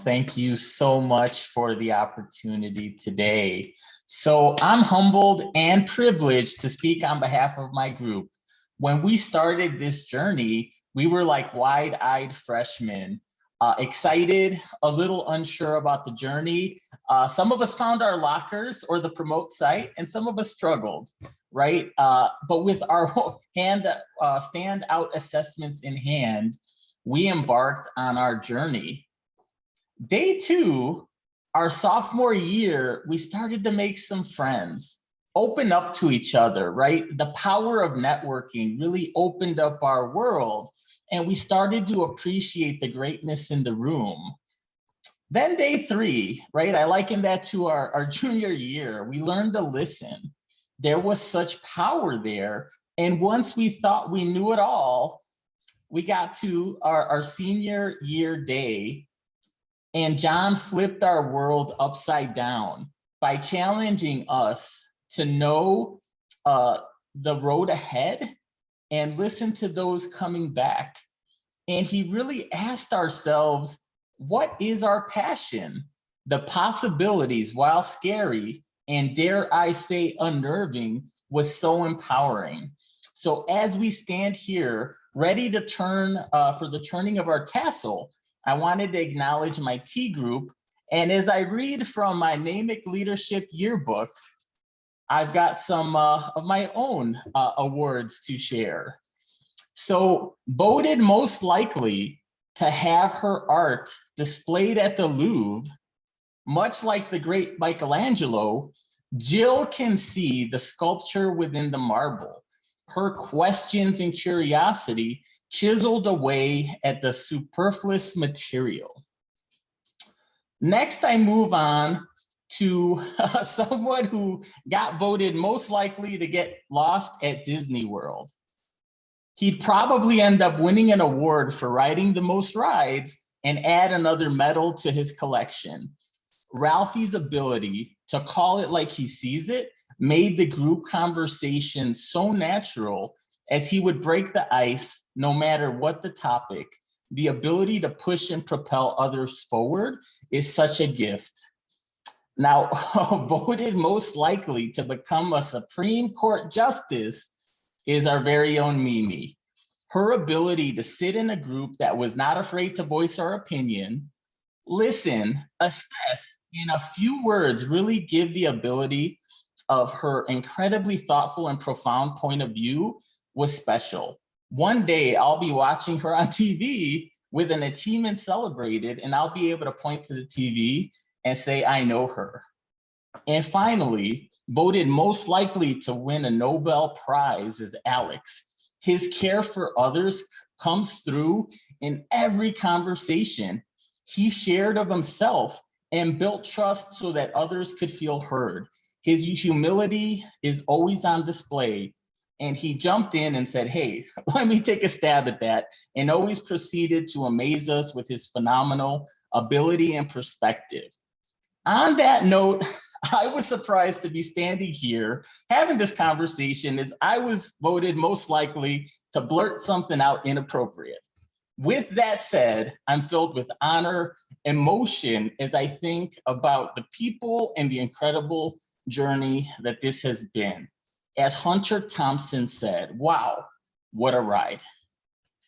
thank you so much for the opportunity today. So I'm humbled and privileged to speak on behalf of my group. When we started this journey, we were like wide-eyed freshmen, excited, a little unsure about the journey. Some of us found our lockers or the promote site, and some of us struggled, right? But with our standout assessments in hand, we embarked on our journey. Day two, our sophomore year, we started to make some friends, open up to each other, right? The power of networking really opened up our world, and we started to appreciate the greatness in the room. Then day three, right? I liken that to our junior year. We learned to listen. There was such power there. And once we thought we knew it all, we got to our senior year day, and John flipped our world upside down by challenging us to know the road ahead and listen to those coming back. And he really asked ourselves, what is our passion? The possibilities, while scary and dare I say unnerving, was so empowering. So as we stand here, ready to turn for the turning of our tassel, I wanted to acknowledge my T group. And as I read from my NAMIC Leadership Yearbook, I've got some of my own awards to share. So voted most likely to have her art displayed at the Louvre, much like the great Michelangelo, Jill can see the sculpture within the marble. Her questions and curiosity chiseled away at the superfluous material. Next, I move on to someone who got voted most likely to get lost at Disney World. He'd probably end up winning an award for riding the most rides and add another medal to his collection. Ralphie's ability to call it like he sees it made the group conversation so natural, as he would break the ice no matter what the topic. The ability to push and propel others forward is such a gift. Now, voted most likely to become a Supreme Court justice is our very own Mimi. Her ability to sit in a group that was not afraid to voice our opinion, listen, assess, in a few words, really give the ability of her incredibly thoughtful and profound point of view was special. One day I'll be watching her on TV with an achievement celebrated, and I'll be able to point to the TV and say, I know her. And finally, voted most likely to win a Nobel Prize is Alex. His care for others comes through in every conversation. He shared of himself and built trust so that others could feel heard. His humility is always on display. And he jumped in and said, hey, let me take a stab at that, and always proceeded to amaze us with his phenomenal ability and perspective. On that note, I was surprised to be standing here having this conversation as I was voted most likely to blurt something out inappropriate. With that said, I'm filled with honor, emotion, as I think about the people and the incredible journey that this has been. As Hunter Thompson said, wow, what a ride.